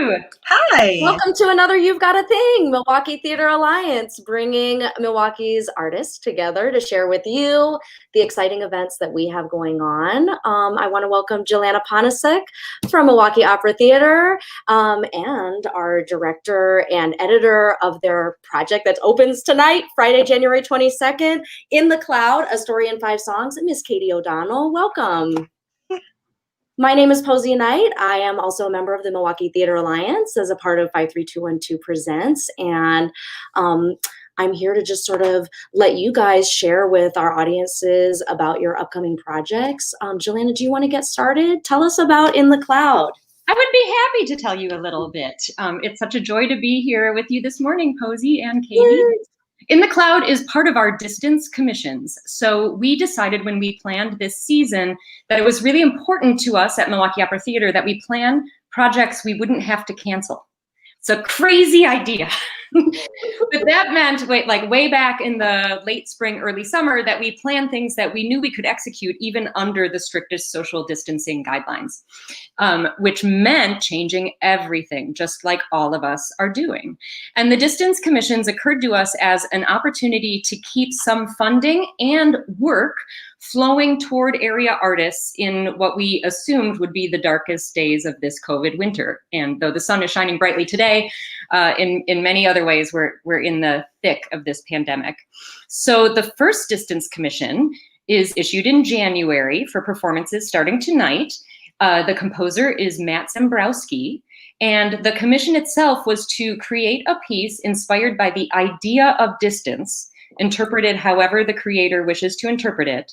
Hello. Hi. Welcome to another You've Got a Thing, Milwaukee Theater Alliance, bringing Milwaukee's artists together to share with you the exciting events that we have going on. I want to welcome Jill Anna Ponasik from Milwaukee Opera Theater and our director and editor of their project that opens tonight, Friday, January 22nd, In the Cloud, A Story in 5 Songs, Miss Catie O'Donnell. Welcome. My name is Posy Knight. I am also a member of the Milwaukee Theater Alliance as a part of 53212 Presents. And I'm here to just sort of let you guys share with our audiences about your upcoming projects. Joanna, do you want to get started? Tell us about In the Cloud. I would be happy to tell you a little bit. It's such a joy to be here with you this morning, Posy and Catie. Yay. In the Cloud is part of our distance commissions. So we decided when we planned this season that it was really important to us at Milwaukee Opera Theater that we plan projects we wouldn't have to cancel. It's a crazy idea. But that meant way back in the late spring, early summer, that we planned things that we knew we could execute even under the strictest social distancing guidelines, which meant changing everything, just like all of us are doing. And the distance commissions occurred to us as an opportunity to keep some funding and work flowing toward area artists in what we assumed would be the darkest days of this COVID winter. And though the sun is shining brightly today, in many other ways, we're in the thick of this pandemic. So the first distance commission is issued in January for performances starting tonight. The composer is Matt Zembrowski, and the commission itself was to create a piece inspired by the idea of distance, interpreted however the creator wishes to interpret it,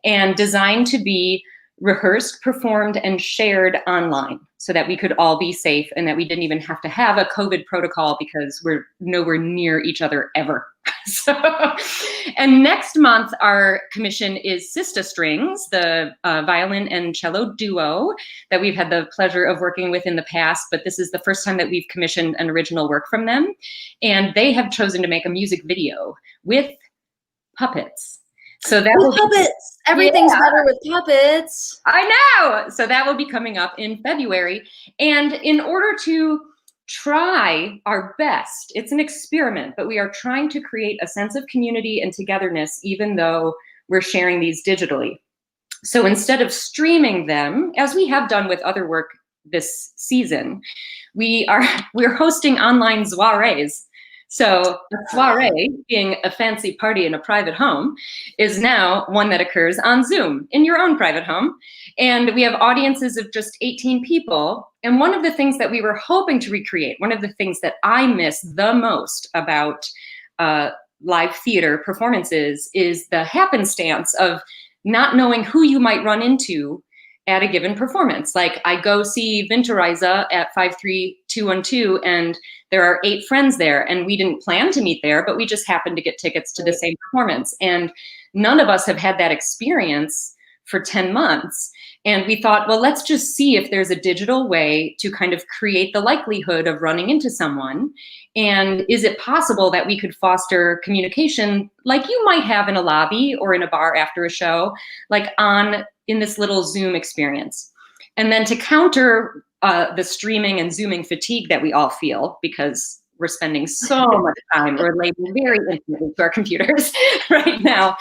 and designed to be rehearsed, performed, and shared online so that we could all be safe and that we didn't even have to have a COVID protocol because we're nowhere near each other ever. And next month, our commission is Sista Strings, the violin and cello duo that we've had the pleasure of working with in the past, but this is the first time that we've commissioned an original work from them. And they have chosen to make a music video with puppets. So that will puppets. Everything's better with puppets. I know. So that will be coming up in February. And in order to try our best, it's an experiment, but we are trying to create a sense of community and togetherness, even though we're sharing these digitally. So instead of streaming them, as we have done with other work this season, we're hosting online soirees. So a soiree, being a fancy party in a private home, is now one that occurs on Zoom in your own private home. And we have audiences of just 18 people. And one of the things that we were hoping to recreate, one of the things that I miss the most about live theater performances is the happenstance of not knowing who you might run into at a given performance. Like I go see Winterreise at 53212 and there are 8 friends there and we didn't plan to meet there, but we just happened to get tickets to the same performance. And none of us have had that experience for 10 months. And we thought, well, let's just see if there's a digital way to kind of create the likelihood of running into someone. And is it possible that we could foster communication like you might have in a lobby or in a bar after a show, like in this little Zoom experience? And then to counter the streaming and Zooming fatigue that we all feel because we're spending so much time relating very intimately to our computers right now,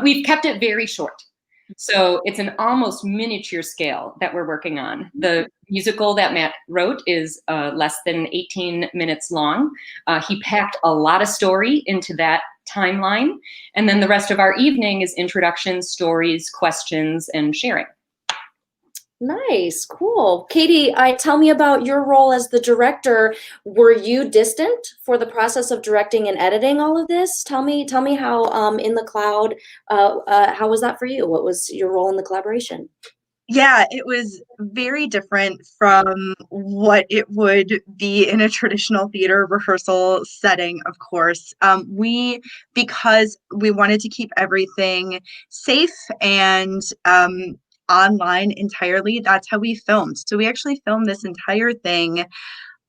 we've kept it very short. So it's an almost miniature scale that we're working on. The musical that Matt wrote is less than 18 minutes long. He packed a lot of story into that timeline. And then the rest of our evening is introductions, stories, questions, and sharing. Nice, cool. Catie, tell me about your role as the director. Were you distant for the process of directing and editing all of this? Tell me how In the Cloud, how was that for you? What was your role in the collaboration? Yeah, it was very different from what it would be in a traditional theater rehearsal setting, of course. Because we wanted to keep everything safe and online entirely, that's how we filmed. So we actually filmed this entire thing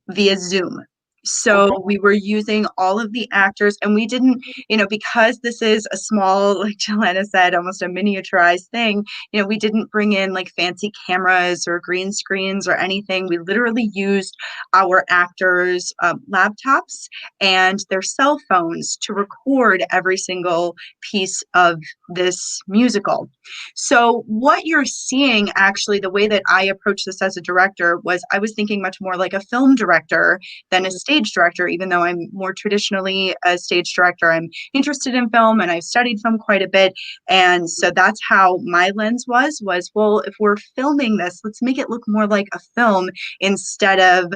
via Zoom. So we were using all of the actors, and we didn't, because this is a small, like Jill Anna said, almost a miniaturized thing, we didn't bring in like fancy cameras or green screens or anything. We literally used our actors' laptops and their cell phones to record every single piece of this musical. So what you're seeing, actually, the way that I approached this as a director was I was thinking much more like a film director than a stage director. Even though I'm more traditionally a stage director, I'm interested in film and I've studied film quite a bit. And so that's how my lens was, well, if we're filming this, let's make it look more like a film instead of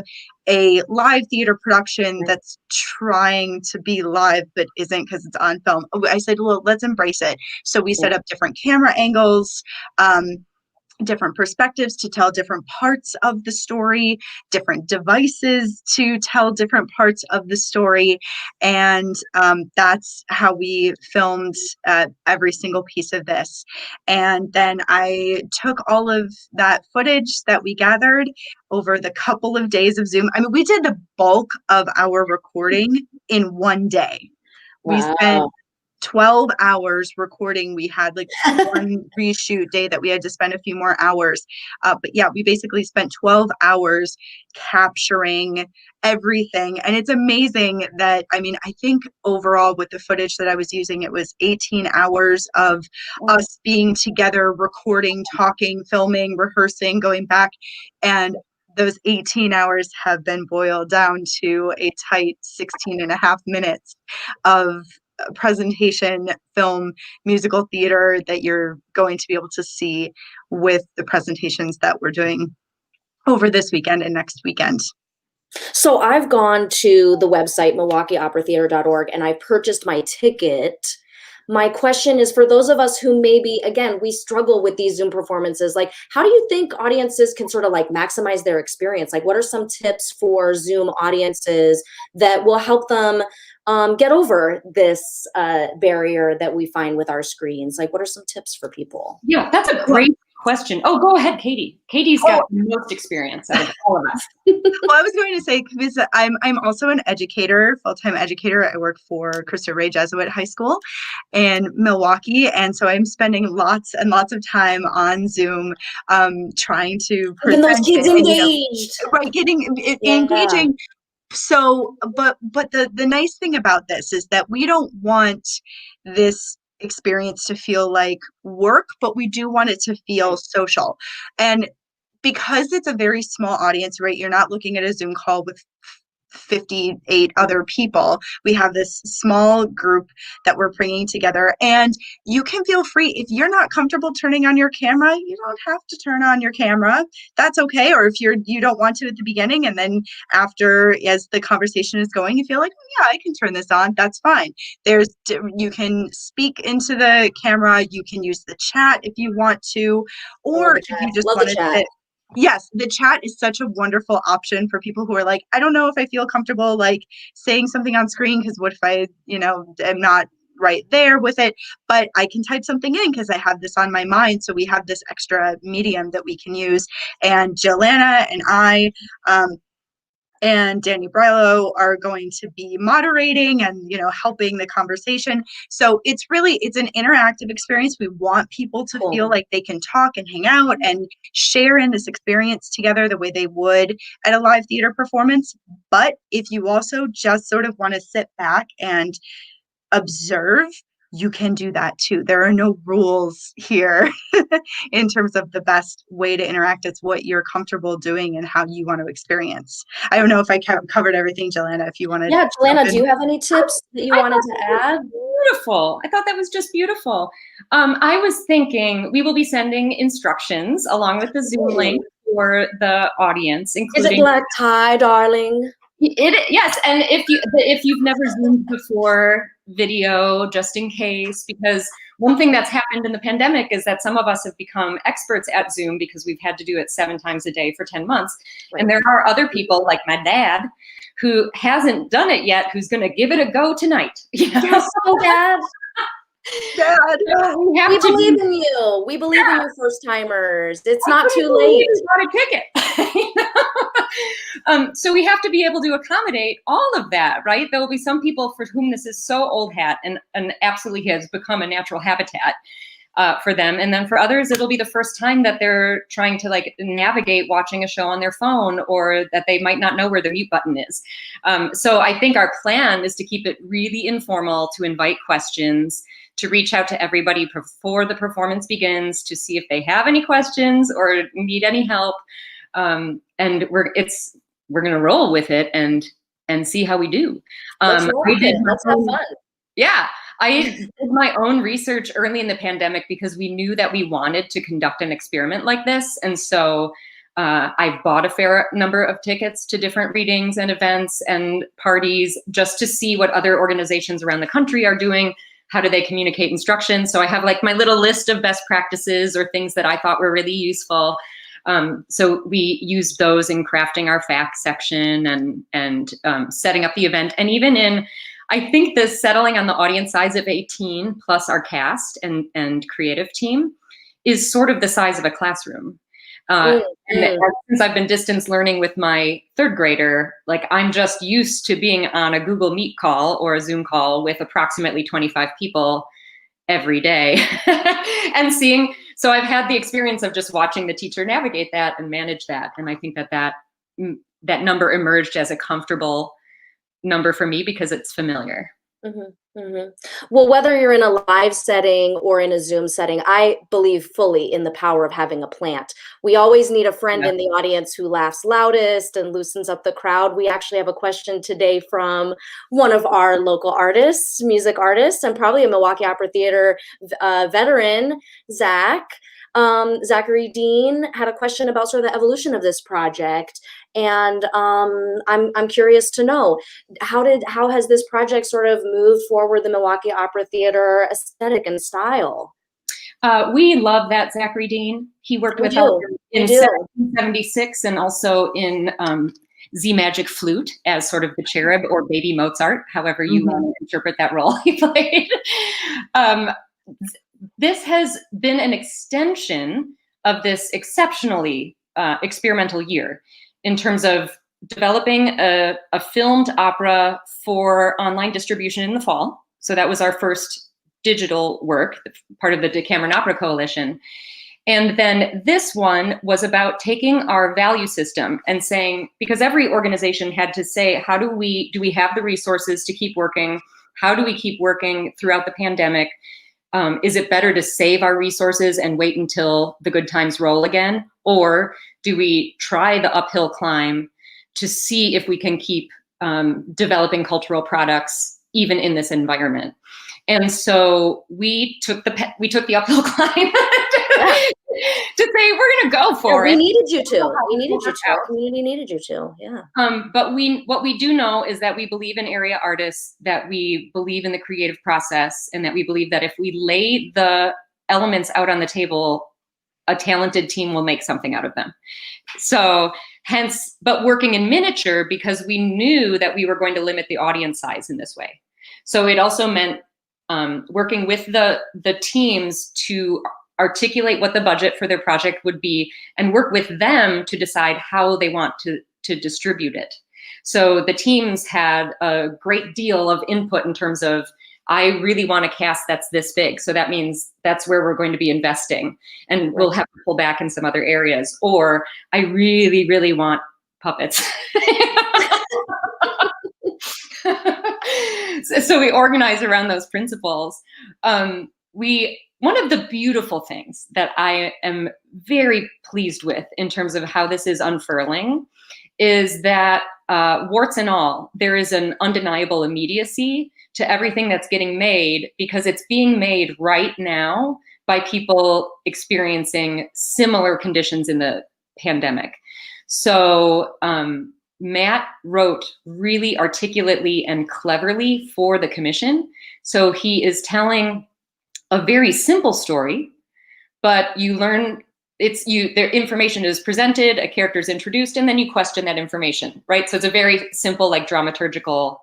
a live theater production that's trying to be live but isn't because it's on film. I said, well, let's embrace it. So we set up different camera angles, different perspectives to tell different parts of the story, different devices to tell different parts of the story. And that's how we filmed every single piece of this. And then I took all of that footage that we gathered over the couple of days of Zoom. I mean, we did the bulk of our recording in one day. Wow. We spent 12 hours recording. We had like one reshoot day that we had to spend a few more hours. But yeah, we basically spent 12 hours capturing everything. And it's amazing that, I mean, I think overall with the footage that I was using, it was 18 hours of us being together, recording, talking, filming, rehearsing, going back. And those 18 hours have been boiled down to a tight 16 and a half minutes of presentation, film, musical theater that you're going to be able to see with the presentations that we're doing over this weekend and next weekend. So I've gone to the website, MilwaukeeOperaTheater.org, and I purchased my ticket. My question is for those of us who maybe, again, we struggle with these Zoom performances, like how do you think audiences can sort of like maximize their experience? Like what are some tips for Zoom audiences that will help them get over this barrier that we find with our screens? Like what are some tips for people? Yeah, that's a great question. Oh, go ahead, Catie. Catie's got the most experience out of all of us. Well, I was going to say, because I'm also an educator, full-time educator. I work for Cristo Rey Jesuit High School in Milwaukee. And so I'm spending lots and lots of time on Zoom trying to present those kids engaged. Right, getting engaging. So, but the nice thing about this is that we don't want this experience to feel like work, but we do want it to feel social. And because it's a very small audience, right? You're not looking at a Zoom call with 58 other people. We have this small group that we're bringing together, and you can feel free. If you're not comfortable turning on your camera, you don't have to turn on your camera. That's okay. Or if you don't want to at the beginning, and then after, as the conversation is going, you feel like, yeah, I can turn this on. That's fine. You can speak into the camera. You can use the chat if you want to, or if you just want to sit. Yes, the chat is such a wonderful option for people who are like, I don't know if I feel comfortable like saying something on screen because what if I, am not right there with it, but I can type something in because I have this on my mind. So we have this extra medium that we can use. And Jill Anna and I, and Danny Brilo are going to be moderating and, helping the conversation. So it's an interactive experience. We want people to feel like they can talk and hang out and share in this experience together the way they would at a live theater performance. But if you also just sort of want to sit back and observe, you can do that too. There are no rules here in terms of the best way to interact. It's what you're comfortable doing and how you want to experience. I don't know if I covered everything, Jill Anna, if you want to. Yeah, Jill Anna, do you have any tips that you wanted to add? Beautiful. I thought that was just beautiful. I was thinking we will be sending instructions along with the Zoom link for the audience, including. Is it black tie, darling? Yes, and if you've never Zoomed before, video just in case, because one thing that's happened in the pandemic is that some of us have become experts at Zoom because we've had to do it 7 times a day for 10 months. Right. And there are other people like my dad who hasn't done it yet, who's going to give it a go tonight. Yes, Dad. Dad, we believe in you. We believe in you, first timers. It's not too late. Got a ticket. So we have to be able to accommodate all of that, right? There will be some people for whom this is so old hat and absolutely has become a natural habitat for them. And then for others, it'll be the first time that they're trying to like navigate watching a show on their phone, or that they might not know where the mute button is. So I think our plan is to keep it really informal, to invite questions, to reach out to everybody before the performance begins to see if they have any questions or need any help. And we're going to roll with it and see how we do. Let's have fun. Yeah, I did my own research early in the pandemic because we knew that we wanted to conduct an experiment like this. And so I bought a fair number of tickets to different readings and events and parties just to see what other organizations around the country are doing. How do they communicate instruction? So I have like my little list of best practices or things that I thought were really useful. So we used those in crafting our facts section and setting up the event. And even in, I think the settling on the audience size of 18 plus our cast and creative team is sort of the size of a classroom. And since I've been distance learning with my third grader, like I'm just used to being on a Google Meet call or a Zoom call with approximately 25 people every day and seeing, so I've had the experience of just watching the teacher navigate that and manage that. And I think that number emerged as a comfortable number for me because it's familiar. Well, whether you're in a live setting or in a Zoom setting, I believe fully in the power of having a plant. We always need a friend in the audience who laughs loudest and loosens up the crowd. We actually have a question today from one of our local artists, music artists, and probably a Milwaukee Opera Theater veteran, Zachary Dean had a question about sort of the evolution of this project. And I'm curious to know, how has this project sort of moved forward the Milwaukee Opera Theater aesthetic and style? We love that Zachary Dean. He worked with us in 1776 and also in Z Magic Flute as sort of the cherub or baby Mozart, however you want to interpret that role he played. This has been an extension of this exceptionally experimental year in terms of developing a filmed opera for online distribution in the fall. So that was our first digital work, part of the Decameron Opera Coalition. And then this one was about taking our value system and saying, because every organization had to say, how do we have the resources to keep working? How do we keep working throughout the pandemic? Is it better to save our resources and wait until the good times roll again? Or do we try the uphill climb to see if we can keep developing cultural products even in this environment? And so we took the uphill climb to say, we're going to go for it. We needed you to. We needed you to. Our community needed you to. Yeah. But what we do know is that we believe in area artists, that we believe in the creative process, and that we believe that if we lay the elements out on the table, a talented team will make something out of them. So hence, but working in miniature, because we knew that we were going to limit the audience size in this way. So it also meant working with the teams to articulate what the budget for their project would be and work with them to decide how they want to distribute it. So the teams had a great deal of input in terms of, I really want a cast that's this big. So that means that's where we're going to be investing. And we'll have to pull back in some other areas. Or I really, really want puppets. So we organize around those principles. One of the beautiful things that I am very pleased with in terms of how this is unfurling is that, warts and all, there is an undeniable immediacy to everything that's getting made, because it's being made right now by people experiencing similar conditions in the pandemic. So Matt wrote really articulately and cleverly for the commission. So he is telling a very simple story, but you learn their information is presented, a character is introduced, and then you question that information, right? So it's a very simple, like, dramaturgical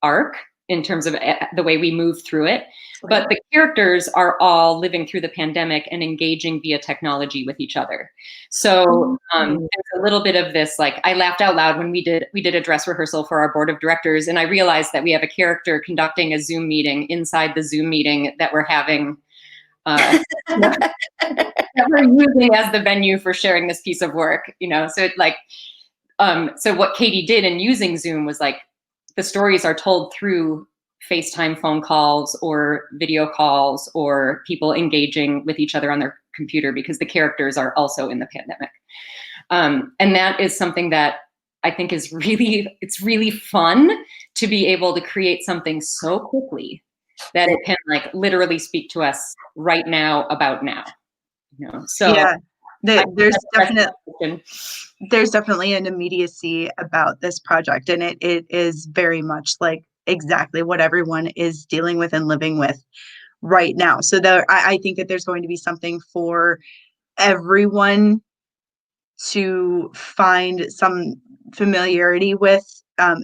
arc in terms of the way we move through it. But the characters are all living through the pandemic and engaging via technology with each other. So there's a little bit of this, like, I laughed out loud when we did a dress rehearsal for our board of directors, and I realized that we have a character conducting a Zoom meeting inside the Zoom meeting that we're having, that we're using as the venue for sharing this piece of work, you know? So it like, so what Catie did in using Zoom was like, the stories are told through FaceTime phone calls or video calls or people engaging with each other on their computer, because the characters are also in the pandemic. And that is something that I think is it's really fun to be able to create something so quickly that it can like literally speak to us right now about now. You know? So yeah, there's definitely an immediacy about this project, and it is very much like exactly what everyone is dealing with and living with right now. So I think that there's going to be something for everyone to find some familiarity with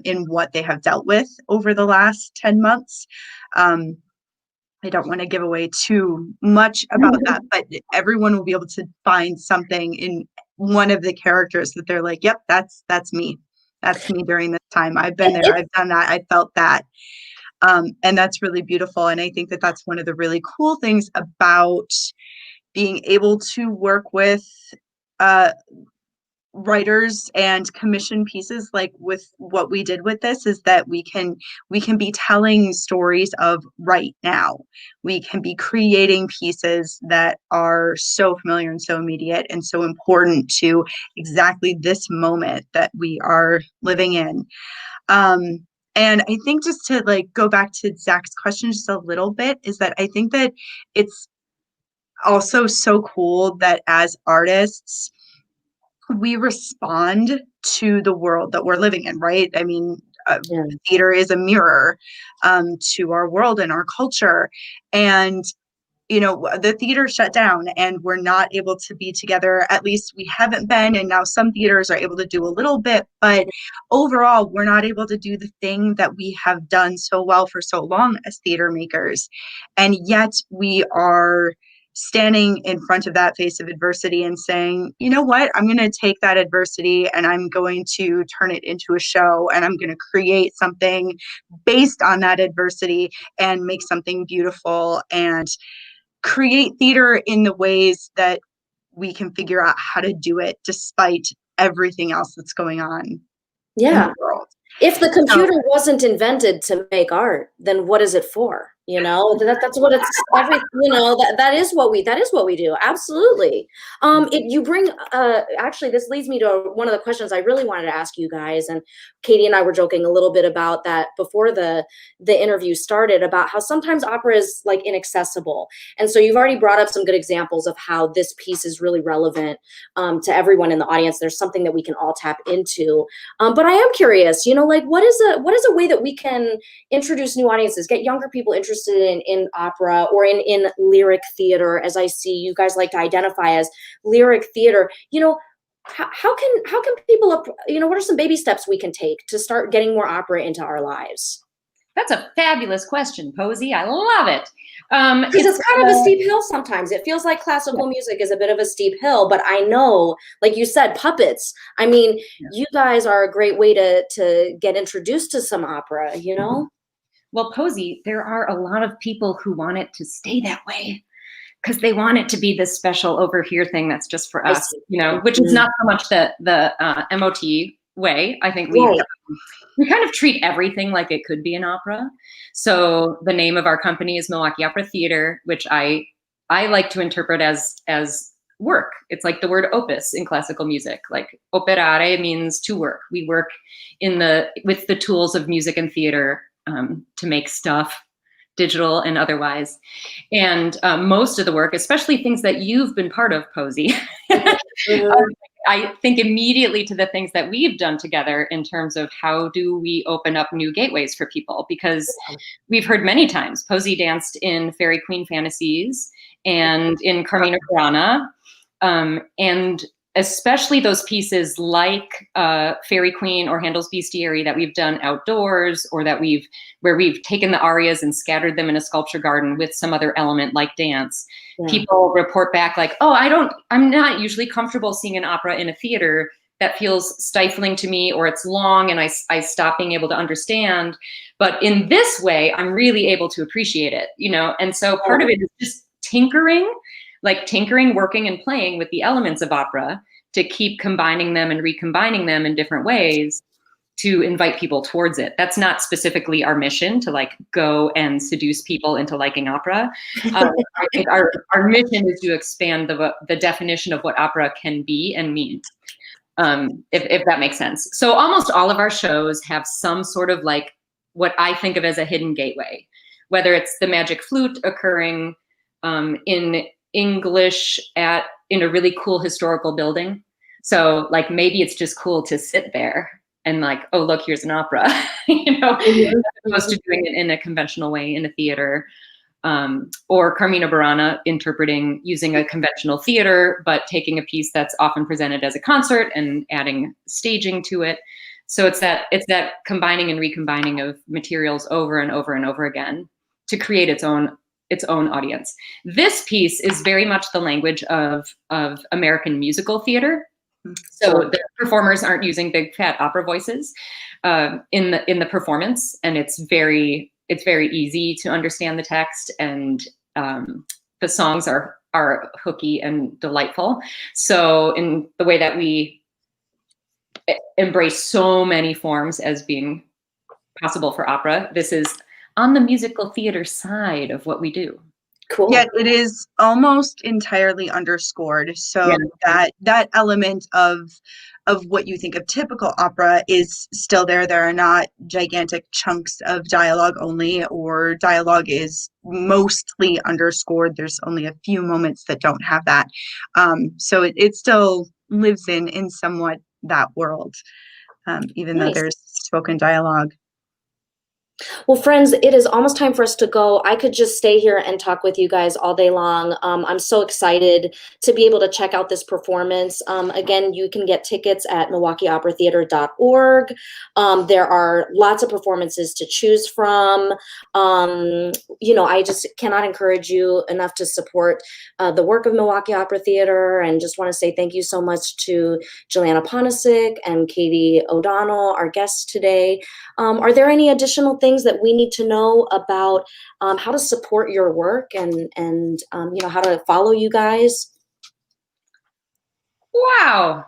in what they have dealt with over the last 10 months. I don't want to give away too much about that, but everyone will be able to find something in one of the characters that they're like, yep, that's me. That's me during this time. I've been there. I've done that. I felt that. And that's really beautiful. And I think that that's one of the really cool things about being able to work with writers and commission pieces like with what we did with this, is that we can be telling stories of right now. We can be creating pieces that are so familiar and so immediate and so important to exactly this moment that we are living in. And I think, just to like go back to Zach's question just a little bit, is that I think that it's also so cool that as artists, we respond to the world that we're living in, right? I mean, theater is a mirror to our world and our culture. And, you know, the theater shut down and we're not able to be together. At least we haven't been. And now some theaters are able to do a little bit. But overall, we're not able to do the thing that we have done so well for so long as theater makers. And yet we are standing in front of that face of adversity and saying, you know what, I'm going to take that adversity and I'm going to turn it into a show, and I'm going to create something based on that adversity and make something beautiful and create theater in the ways that we can figure out how to do it despite everything else that's going on in the world. If the computer wasn't invented to make art, then what is it for? You know, that's what it's you know, that is what we do. Absolutely. You bring, actually, this leads me to one of the questions I really wanted to ask you guys. And Catie and I were joking a little bit about that before the interview started, about how sometimes opera is like inaccessible. And so you've already brought up some good examples of how this piece is really relevant to everyone in the audience. There's something that we can all tap into. But I am curious, you know, like what is a way that we can introduce new audiences, get younger people interested in opera or in lyric theater, as I see you guys like to identify as lyric theater? You know, how can people, you know, what are some baby steps we can take to start getting more opera into our lives? That's a fabulous question, Posy. I love it. Because it's kind of a steep hill sometimes. It feels like classical music is a bit of a steep hill, but I know, like you said, puppets. I mean, you guys are a great way to get introduced to some opera, you know? Well, Posy, there are a lot of people who want it to stay that way because they want it to be this special over here thing that's just for us, you know, which is not so much the MOT way. I think we kind of treat everything like it could be an opera. So the name of our company is Milwaukee Opera Theater, which I like to interpret as work. It's like the word opus in classical music. Like operare means to work. We work with the tools of music and theater to make stuff, digital and otherwise. And most of the work, especially things that you've been part of, Posy, I think immediately to the things that we've done together in terms of how do we open up new gateways for people, because we've heard many times Posy danced in Fairy Queen Fantasies and in Carmina Burana. And especially those pieces like Fairy Queen or Handel's Bestiary that we've done outdoors, or that where we've taken the arias and scattered them in a sculpture garden with some other element like dance. Yeah. People report back like, oh, I'm not usually comfortable seeing an opera in a theater. That feels stifling to me, or it's long and I stop being able to understand. But in this way, I'm really able to appreciate it, And so part of it is just tinkering, working and playing with the elements of opera to keep combining them and recombining them in different ways to invite people towards it. That's not specifically our mission to go and seduce people into liking opera. I think our mission is to expand the definition of what opera can be and mean. If that makes sense. So almost all of our shows have some sort of what I think of as a hidden gateway, whether it's the magic flute occurring in English in a really cool historical building. So maybe it's just cool to sit there and oh, look, here's an opera, as opposed to doing it in a conventional way in a theater. Or Carmina Burana using a conventional theater, but taking a piece that's often presented as a concert and adding staging to it. So it's that combining and recombining of materials over and over and over again to create its own audience. This piece is very much the language of American musical theater. So the performers aren't using big fat opera voices in the performance, and it's very easy to understand the text, and the songs are hooky and delightful. So in the way that we embrace so many forms as being possible for opera, this is on the musical theater side of what we do. Cool. Yeah, it is almost entirely underscored. So that element of what you think of typical opera is still there. There are not gigantic chunks of dialogue only, or dialogue is mostly underscored. There's only a few moments that don't have that. So it still lives in somewhat that world, even though there's spoken dialogue. Well, friends, it is almost time for us to go. I could just stay here and talk with you guys all day long. I'm so excited to be able to check out this performance. Again, you can get tickets at MilwaukeeOperaTheater.org. There are lots of performances to choose from. I just cannot encourage you enough to support the work of Milwaukee Opera Theater, and just want to say thank you so much to Jill Anna Ponasik and Catie O'Donnell, our guests today. Are there any additional things that we need to know about how to support your work and how to follow you guys? Wow.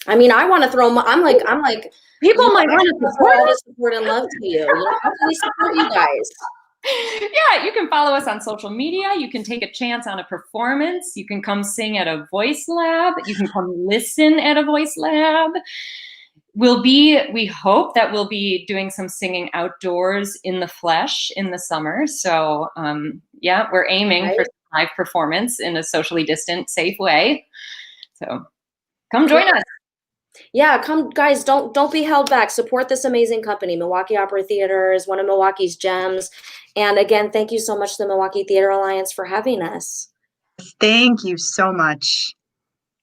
I mean, I want to throw. I'm like. People might want to support and love to you. How can we support you guys? Yeah, you can follow us on social media. You can take a chance on a performance. You can come sing at a voice lab. You can come listen at a voice lab. We hope that we'll be doing some singing outdoors in the flesh in the summer. So we're aiming for live performance in a socially distant, safe way. So come join us. Yeah, come guys, don't be held back. Support this amazing company. Milwaukee Opera Theater is one of Milwaukee's gems. And again, thank you so much to the Milwaukee Theater Alliance for having us. Thank you so much.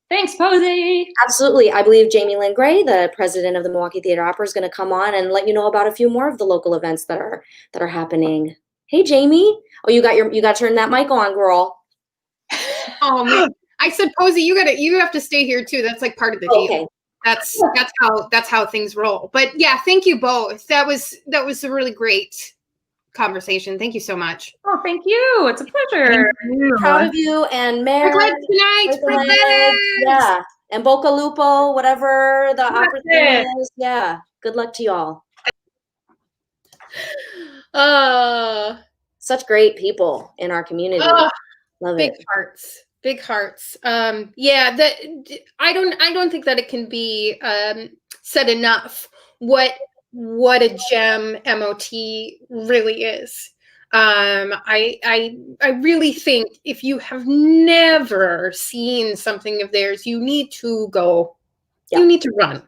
Thanks, Posy. Absolutely. I believe Jamie Lynn Gray, the president of the Milwaukee Theater Opera, is going to come on and let you know about a few more of the local events that are happening. Hey, Jamie. Oh, you got to turn that mic on, girl. Oh man, I said, Posy, you have to stay here too. That's part of the deal. Okay. That's how things roll. But yeah, thank you both. That was a really great conversation. Thank you so much. Oh, thank you. It's a pleasure. Proud of you. And Mary tonight. Yeah. And Boca Lupo, whatever the opportunity is. Yeah. Good luck to y'all. Such great people in our community. Love big it. Big hearts. I don't think that it can be said enough what a gem MOT really is. I really think if you have never seen something of theirs, you need to go. Yeah. You need to run.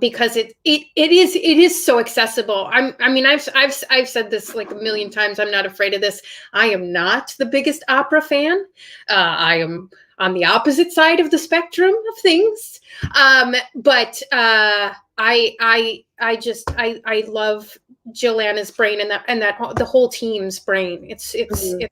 Because it is so accessible. I've said this like a million times. I'm not afraid of this. I am not the biggest opera fan. I on the opposite side of the spectrum of things. But I love Jill Anna's brain and the whole team's brain. It's good.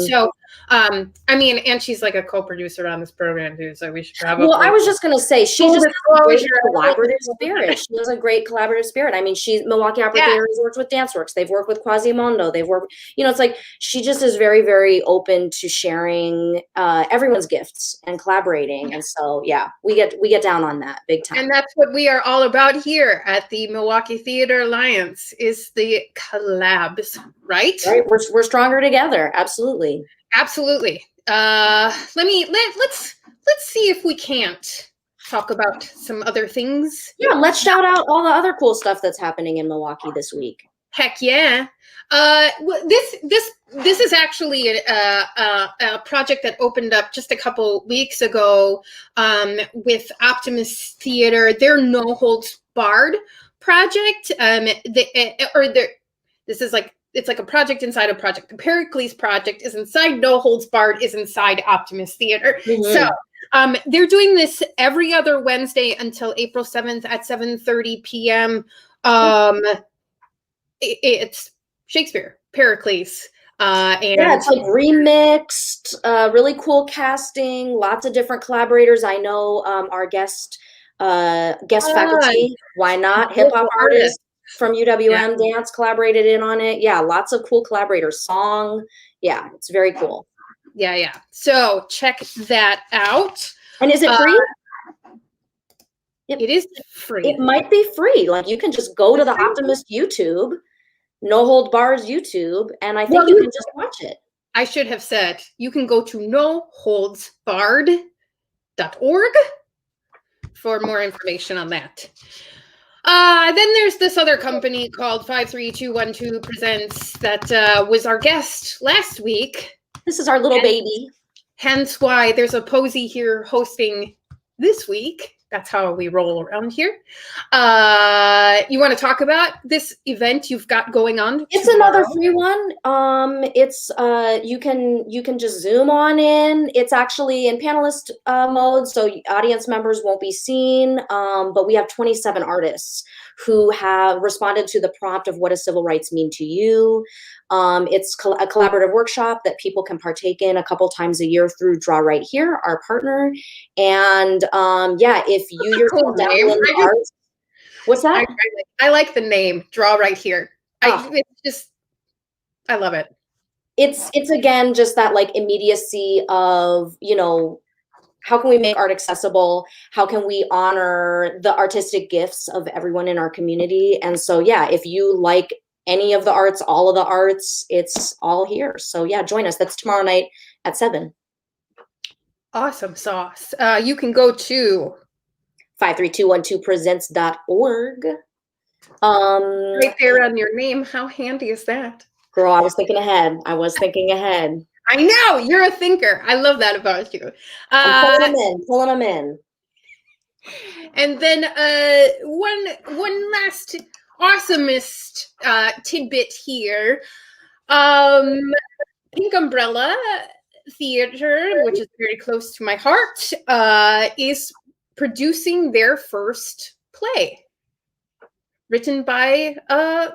So I mean, and she's like a co-producer on this program too, so we should probably. Well, I was just gonna say she just has a great collaborative spirit. She has a great collaborative spirit. I mean, Milwaukee Opera Theater has worked with DanceWorks. They've worked with Quasimodo. They've worked, it's like she just is very, very open to sharing everyone's gifts and collaborating. And so we get down on that big time. And that's what we are all about here at the Milwaukee Theater Alliance, is the collabs, right? Right. We're stronger together. Absolutely. Absolutely. Let's see if we can't talk about some other things. Yeah, let's shout out all the other cool stuff that's happening in Milwaukee this week. Heck yeah. This is actually a project that opened up just a couple weeks ago with Optimist Theater. Their No Holds Barred project. It's like a project inside a project. The Pericles project is inside No Holds Barred, is inside Optimist Theater. So they're doing this every other Wednesday until April 7th at 7:30 p.m. It's Shakespeare, Pericles. And it's like remixed, really cool casting, lots of different collaborators. I know our guest faculty, why not, hip hop artists from UWM Dance collaborated in on it. Yeah, lots of cool collaborators. Song, it's very cool. Yeah. So check that out. And is it free? It is free. It might be free. Like you can just go to the Optimist YouTube, No Hold Bars YouTube, and I think you can just watch it. I should have said you can go to noholdsbarred.org for more information on that. Then there's this other company called 53212 Presents that was our guest last week. This is our little baby. Hence why there's a Posy here hosting this week. That's how we roll around here. You want to talk about this event you've got going on? It's another free one. It's you can just Zoom on in. It's actually in panelist mode, so audience members won't be seen. But we have 27 artists who have responded to the prompt of what does civil rights mean to you. It's a collaborative workshop that people can partake in a couple times a year through Draw Right Here, our partner. And if you yourself dabble in the arts, what's that? I like the name Draw Right Here. I love it. It's again just that like immediacy of how can we make art accessible? How can we honor the artistic gifts of everyone in our community? And so if you like any of the arts, all of the arts, it's all here. So join us. That's tomorrow night at 7. Awesome sauce. You can go to 53212presents.org. Right there on your name. How handy is that? Girl, I was thinking ahead. I know, you're a thinker. I love that about you. I'm pulling them in. And then one last awesomest tidbit here. Pink Umbrella Theater, which is very close to my heart, is producing their first play written by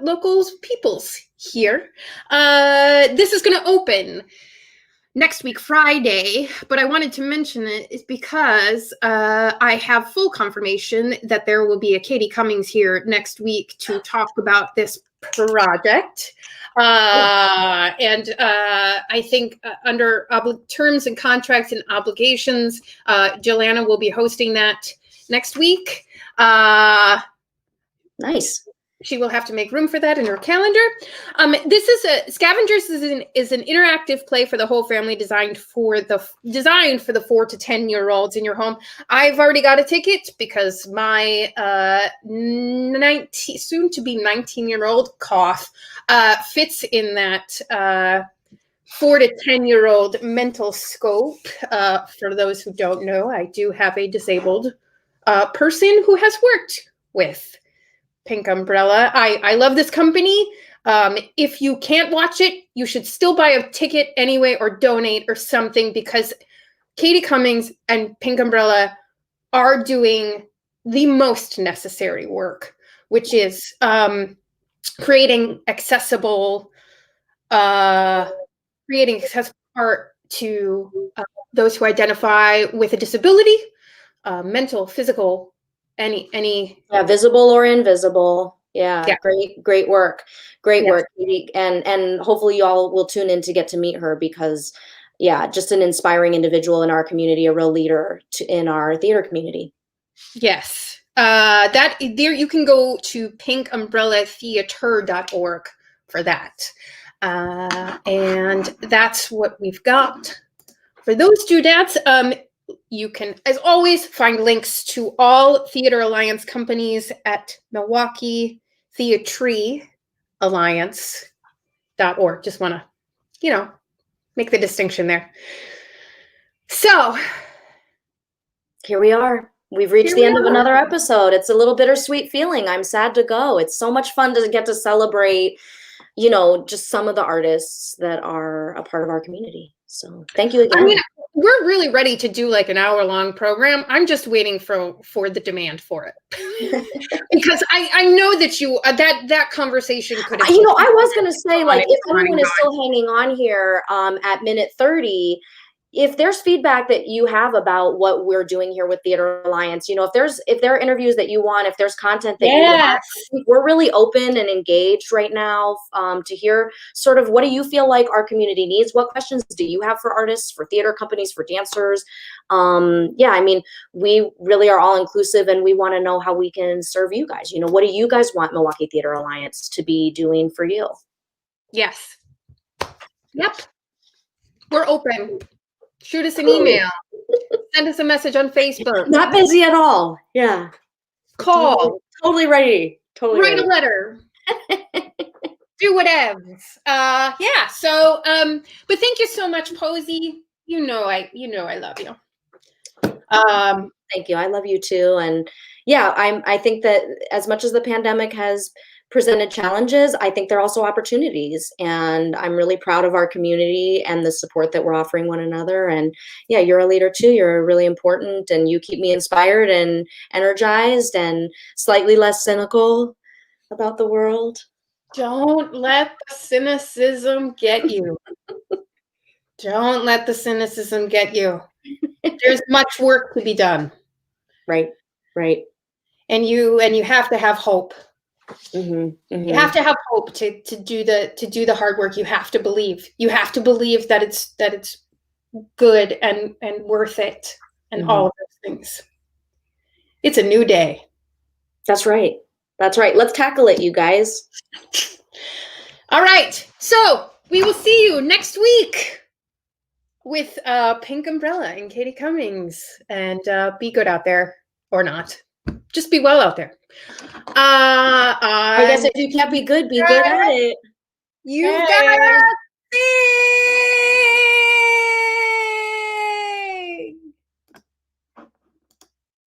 local peoples here. This is going to open next week, Friday, but I wanted to mention it is because I have full confirmation that there will be a Katie Cummings here next week to talk about this project. And I think under terms and contracts and obligations, Jill Anna will be hosting that next week. Nice. She will have to make room for that in her calendar. This is Scavengers is an interactive play for the whole family designed for the 4 to 10-year-olds in your home. I've already got a ticket because my soon to be 19-year-old cough fits in that 4 to 10-year-old mental scope. For those who don't know, I do have a disabled person who has worked with Pink Umbrella. I love this company. If you can't watch it, you should still buy a ticket anyway or donate or something, because Catie Cummings and Pink Umbrella are doing the most necessary work, which is creating accessible art to those who identify with a disability, mental, physical, any. Yeah, visible or invisible. Yeah. Great work. Great Yes. work, Catie. And hopefully you all will tune in to get to meet her, because yeah, just an inspiring individual in our community, a real leader in our theater community. Yes. That there you can go to pinkUmbrellaTheater.org for that. And that's what we've got for those doodads. You can, as always, find links to all Theater Alliance companies at Milwaukee Theatre Alliance.org. Just want to, make the distinction there. So here we are. We've reached the end of another episode. It's a little bittersweet feeling. I'm sad to go. It's so much fun to get to celebrate, just some of the artists that are a part of our community. So thank you again. I mean, we're really ready to do like an hour-long program. I'm just waiting for the demand for it. Because I know that you that conversation could have, I was going to say, like, if anyone is still hanging on here at minute 30, if there's feedback that you have about what we're doing here with Theater Alliance, if there are interviews that you want, if there's content that you want, we're really open and engaged right now to hear sort of, what do you feel like our community needs? What questions do you have for artists, for theater companies, for dancers? We really are all inclusive, and we want to know how we can serve you guys. What do you guys want Milwaukee Theater Alliance to be doing for you? Yes. Yep. We're open. Shoot us an email. Send us a message on Facebook. Not busy at all. Yeah. Call. Totally ready. Totally Write ready. a letter. Do whatever. Yeah. So, but thank you so much, Posy. I love you. Thank you. I love you too. And yeah, I think that as much as the pandemic has presented challenges, I think there are also opportunities, and I'm really proud of our community and the support that we're offering one another. And yeah, you're a leader too. You're really important, and you keep me inspired and energized and slightly less cynical about the world. Don't let the cynicism get you. Don't let the cynicism get you. There's much work to be done. Right. And you have to have hope. Mm-hmm. You have to have hope to do the hard work. You have to believe. You have to believe that it's good and worth it, and all of those things. It's a new day. That's right. Let's tackle it, you guys. All right. So we will see you next week with Pink Umbrella and Catie Cummings. And be good out there, or not. Just be well out there. I guess if you can't be good at it. You got it.